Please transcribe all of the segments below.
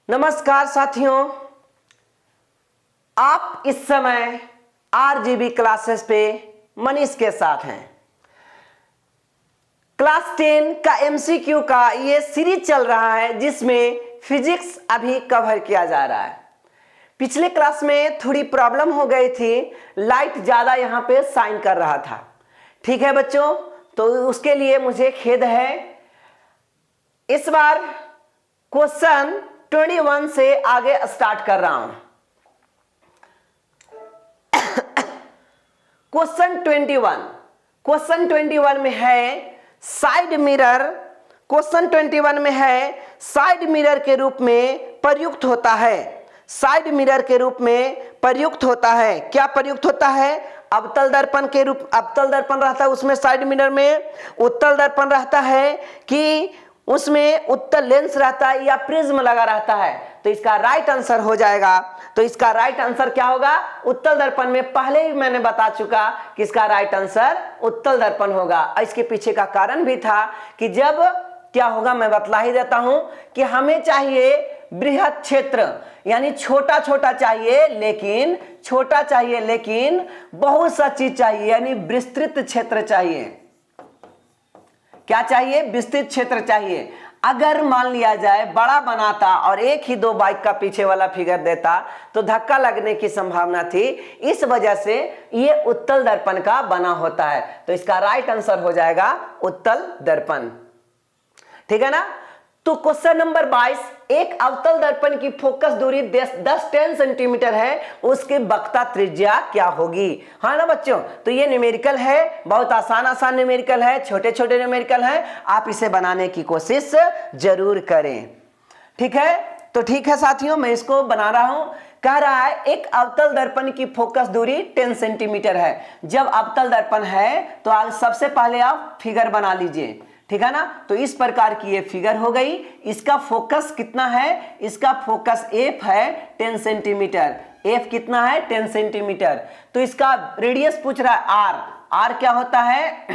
नमस्कार साथियों, आप इस समय आरजीबी क्लासेस पे मनीष के साथ हैं। क्लास 10 का एमसीक्यू का ये सीरीज चल रहा है जिसमें फिजिक्स अभी कवर किया जा रहा है। पिछले क्लास में थोड़ी प्रॉब्लम हो गई थी, लाइट ज़्यादा यहाँ पे शाइन कर रहा था। ठीक है बच्चों, तो उसके लिए मुझे खेद है। इस बार क्वेश्चन 21 से आगे स्टार्ट कर रहा हूं। क्वेश्चन 21 में है साइड मिरर। क्वेश्चन 21 में है साइड मिरर के रूप में प्रयुक्त होता है। साइड मिरर के रूप में प्रयुक्त होता है। क्या प्रयुक्त होता है? अवतल दर्पण के रूप, अवतल दर्पण रहता है उसमें, साइड मिरर में उत्तल दर्पण रहता है कि उसमें उत्तल लेंस रहता है या प्रिज्म लगा रहता है। तो इसका राइट आंसर हो जाएगा। तो इसका राइट आंसर क्या होगा? उत्तल दर्पण में पहले ही मैंने बता चुका कि इसका राइट आंसर उत्तल दर्पण होगा। इसके पीछे का कारण भी था कि जब क्या होगा मैं बतला ही देता हूं कि हमें चाहिए बृहत क्षेत्र, यानी छोटा छोटा चाहिए लेकिन बहुत सा चीज चाहिए, यानी विस्तृत क्षेत्र चाहिए। क्या चाहिए? विस्तृत क्षेत्र चाहिए। अगर मान लिया जाए बड़ा बनाता और एक ही दो बाइक का पीछे वाला फिगर देता तो धक्का लगने की संभावना थी। इस वजह से ये उत्तल दर्पण का बना होता है। तो इसका राइट आंसर हो जाएगा उत्तल दर्पण। ठीक है ना? तो क्वेश्चन नंबर 22, एक अवतल दर्पण की फोकस दूरी 10 सेंटीमीटर है, उसकी वक्रता त्रिज्या क्या होगी? हाँ ना बच्चों, तो ये न्यूमेरिकल है, बहुत आसान न्यूमेरिकल है, छोटे छोटे न्यूमेरिकल है। आप इसे बनाने की कोशिश जरूर करें। ठीक है, तो ठीक है साथियों, मैं इसको बना रहा हूं। कह रहा है एक अवतल दर्पण की फोकस दूरी 10 सेंटीमीटर है। जब अवतल दर्पण है तो आज सबसे पहले आप फिगर बना लीजिए। ठीक है ना? तो इस प्रकार की ये फिगर हो गई। इसका फोकस कितना है? इसका फोकस एफ है 10 सेंटीमीटर। एफ कितना है? 10 सेंटीमीटर। तो इसका रेडियस पूछ रहा है आर। आर क्या होता है?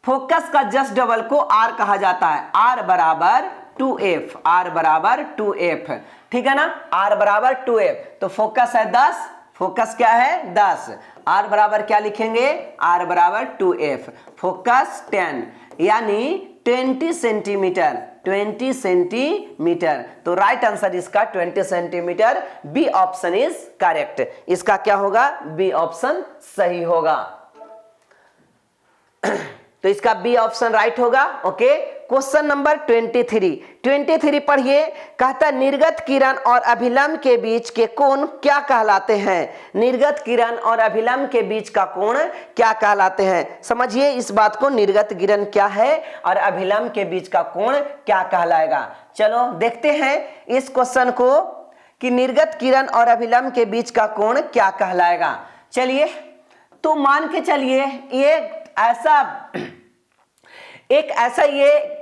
फोकस का जस्ट डबल को आर कहा जाता है। आर बराबर 2f। आर बराबर 2f। ठीक है ना? आर बराबर 2f। तो फोकस है 10। फोकस क्या है? 10। आर बराबर क्या लिखेंगे? आर बराबर 2f। फोकस 10 यानी 20 सेंटीमीटर। 20 सेंटीमीटर। तो राइट आंसर इसका 20 centimetre. B option is correct. इसका क्या होगा? बी ऑप्शन सही होगा। तो इसका बी ऑप्शन राइट होगा। ओके, क्वेश्चन नंबर 23 पढ़िए। कहता निर्गत किरण और अभिलंब के बीच के कोण क्या कहलाते हैं? निर्गत किरण और अभिलंब के बीच का कोण क्या कहलाते हैं? समझिए इस बात को, निर्गत किरण क्या है और अभिलंब के बीच का कोण क्या कहलाएगा। चलो देखते हैं इस क्वेश्चन को कि निर्गत किरण और अभिलंब के बीच का कोण क्या कहलाएगा। चलिए, तो मान के चलिए एक ऐसा ये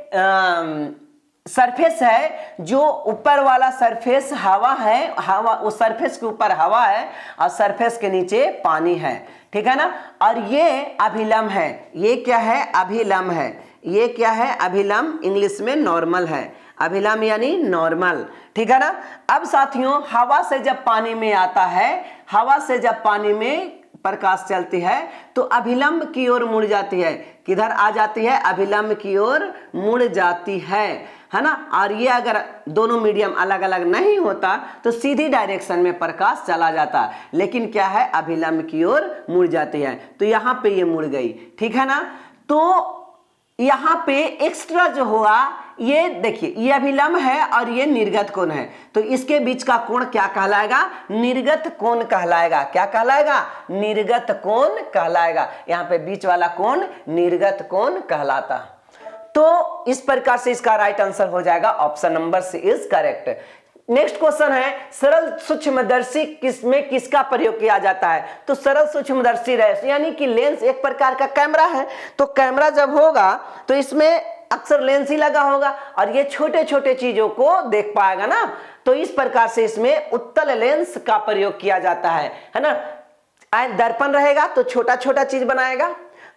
सरफेस है जो ऊपर वाला सरफेस हवा है, हवा उस सरफेस के ऊपर हवा है और सरफेस के नीचे पानी है। ठीक है ना? और ये अभिलंब है। ये क्या है? अभिलंब है। ये क्या है? अभिलंब, इंग्लिश में नॉर्मल है। अभिलंब यानी नॉर्मल। ठीक है ना? अब साथियों, हवा से जब पानी में आता है, हवा से जब पानी में प्रकाश चलती है तो अभिलंब की ओर मुड़ जाती है। किधर आ जाती है? अभिलंब की ओर मुड़ जाती है ना? और ये अगर दोनों मीडियम अलग अलग नहीं होता तो सीधी डायरेक्शन में प्रकाश चला जाता, लेकिन क्या है? अभिलंब की ओर मुड़ जाती है। तो यहाँ पे ये मुड़ गई। ठीक है ना? तो यहाँ पे एक्स्ट्रा जो हुआ, ये देखिए, ये अभिलंब है और ये निर्गत कोण है। तो इसके बीच का कोण क्या कहलाएगा? निर्गत कोण कहलाएगा। क्या कहलाएगा? निर्गत कोण कहलाएगा। यहाँ पे बीच वाला कोण निर्गत कोण कहलाता। तो इस प्रकार से इसका राइट आंसर हो जाएगा option number C is correct. Next question है सरल सूक्ष्मदर्शी किसका प्रयोग किया जाता है? तो सरल सूक्ष्मदर्शी यानी कि लेंस एक प्रकार का कैमरा है। तो कैमरा जब होगा तो इसमें अक्सर लेंस ही लगा होगा और ये छोटे छोटे चीजों को देख पाएगा ना। तो इस प्रकार से इसमें उत्तल लेंस का प्रयोग किया जाता है ना? दर्पण रहेगा तो छोटा छोटा चीज बनाएगा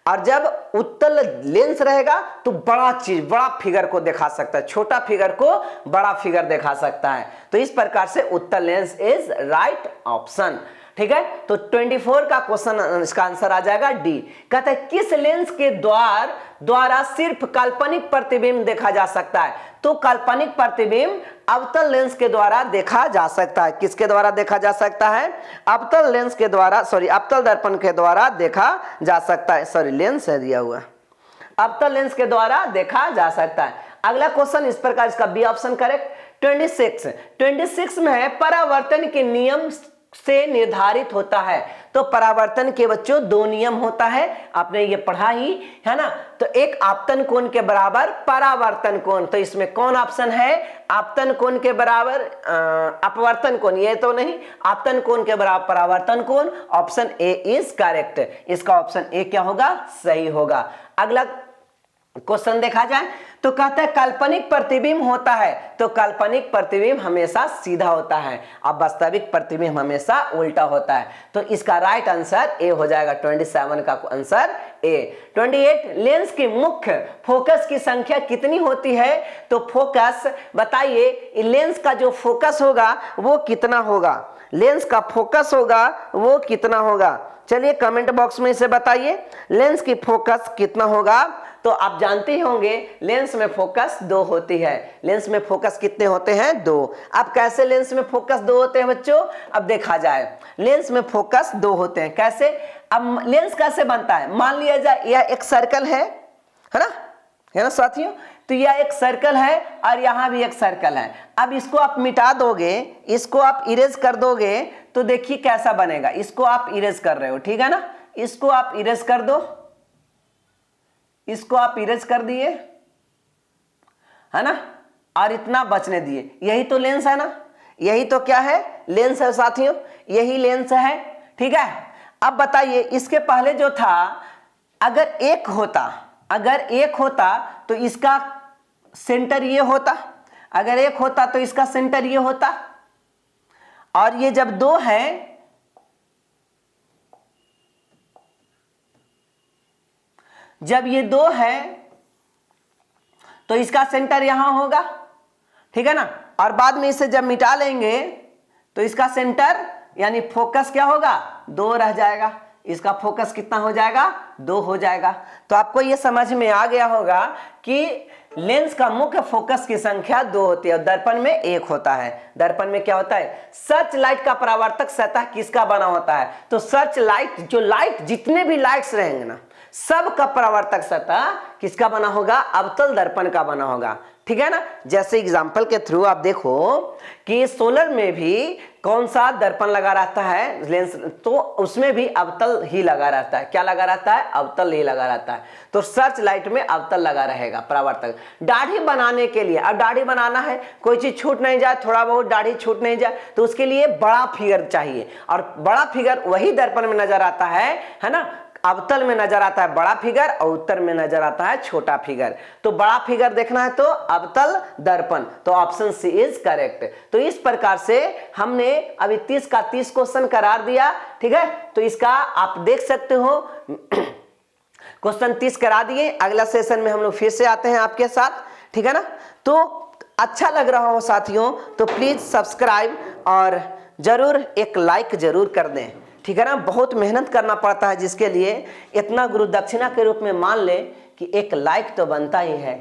और जब उत्तल लेंस रहेगा तो बड़ा चीज, बड़ा फिगर को दिखा सकता है, छोटा फिगर को बड़ा फिगर दिखा सकता है। तो इस प्रकार से उत्तल लेंस इज राइट ऑप्शन। ठीक है, तो 24 का क्वेश्चन, इसका आंसर आ जाएगा डी। कहता है किस लेंस के द्वारा सिर्फ काल्पनिक प्रतिबिंब देखा जा सकता है? तो काल्पनिक प्रतिबिंब अवतल लेंस के द्वारा देखा जा सकता है। किसके द्वारा देखा जा सकता है? अवतल लेंस के द्वारा, अवतल दर्पण के द्वारा देखा जा सकता है। लेंस है दिया हुआ, अवतल लेंस के द्वारा देखा जा सकता है। अगला क्वेश्चन इस प्रकार, इसका बी ऑप्शन करेक्ट। 26 में है परावर्तन के नियम से निर्धारित होता है। तो परावर्तन के बच्चों दो नियम होता है, आपने ये पढ़ा ही है ना। तो एक आपतन कोण के बराबर परावर्तन कोण, तो इसमें कौन ऑप्शन है? आपतन कोण के बराबर अपवर्तन कोण, ये तो नहीं, आपतन कोण के बराबर परावर्तन कोण। Option A is correct. इसका ऑप्शन ए क्या होगा? सही होगा। अगला क्वेश्चन देखा जाए तो कहता है काल्पनिक प्रतिबिंब होता है। तो काल्पनिक प्रतिबिंब हमेशा सीधा होता है और वास्तविक प्रतिबिंब हमेशा उल्टा होता है। तो इसका राइट आंसर ए हो जाएगा। 27 का आंसर ए। 28 लेंस की मुख्य फोकस की संख्या कितनी होती है? तो फोकस बताइए, लेंस का जो फोकस होगा वो कितना होगा? लेंस का फोकस होगा वो कितना होगा? चलिए कमेंट बॉक्स में इसे बताइए, लेंस की फोकस कितना होगा? तो आप जानते होंगे लेंस में फोकस 2 होती है। लेंस में फोकस कितने होते हैं? 2। अब कैसे लेंस में फोकस 2 होते हैं बच्चों? अब देखा जाए, लेंस में फोकस 2 होते हैं। कैसे? अब लेंस कैसे बनता है? मान लिया जाए यह एक सर्कल है ना साथियों, तो यह एक सर्कल है और यहां भी एक सर्कल है। अब इसको आप मिटा दोगे, इसको आप इरेज कर दोगे, तो देखिए कैसा बनेगा। इसको आप इरेज कर रहे हो, ठीक है ना, इसको आप इरेज कर दो, इसको आप इरेज कर दिए, है ना, और इतना बचने दिए। यही तो लेंस है ना, यही तो क्या है? लेंस है साथियों, यही लेंस है। ठीक है, अब बताइए इसके पहले जो था, अगर एक होता तो इसका सेंटर ये होता, अगर एक होता तो इसका सेंटर ये होता, और ये जब 2 है, जब ये 2 है तो इसका सेंटर यहां होगा, ठीक है ना, और बाद में इसे जब मिटा लेंगे तो इसका सेंटर यानी फोकस क्या होगा? 2 रह जाएगा। इसका फोकस कितना हो जाएगा? 2 हो जाएगा। तो आपको ये समझ में आ गया होगा कि लेंस का मुख्य फोकस की संख्या 2 होती है और दर्पण में 1 होता है। दर्पण में क्या होता है? सर्च लाइट का परावर्तक सतह किसका बना होता है? तो सर्च लाइट, जो लाइट, जितने भी लाइट्स रहेंगे ना, सब का परावर्तक सतह किसका बना होगा? अवतल दर्पण का बना होगा। ठीक है ना। जैसे एग्जांपल के थ्रू आप देखो कि सोलर में भी कौन सा दर्पण लगा रहता है, लेंस, तो उसमें भी अवतल ही लगा रहता है। क्या लगा रहता है? अवतल ही लगा रहता है। तो सर्च लाइट में अवतल लगा रहेगा परावर्तक। दाढ़ी बनाने के लिए, अब दाढ़ी बनाना है, कोई चीज छूट नहीं जाए, थोड़ा बहुत दाढ़ी छूट नहीं जाए, तो उसके लिए बड़ा फिगर चाहिए, और बड़ा फिगर वही दर्पण में नजर आता है ना। अवतल में नजर आता है बड़ा फिगर और उत्तर में नजर आता है छोटा फिगर। तो बड़ा फिगर देखना है तो अवतल दर्पण, तो ऑप्शन सी इज करेक्ट। तो इस प्रकार से हमने अभी 30 का 30 क्वेश्चन करार दिया। ठीक है, तो इसका आप देख सकते हो क्वेश्चन 30 करा दिए। अगला सेशन में हम लोग फिर से आते हैं आपके साथ, ठीक है ना। तो अच्छा लग रहा हो साथियों तो प्लीज सब्सक्राइब और जरूर एक लाइक जरूर कर दें, ठीक है ना। बहुत मेहनत करना पड़ता है जिसके लिए इतना गुरु दक्षिणा के रूप में मान ले कि एक लाइक तो बनता ही है।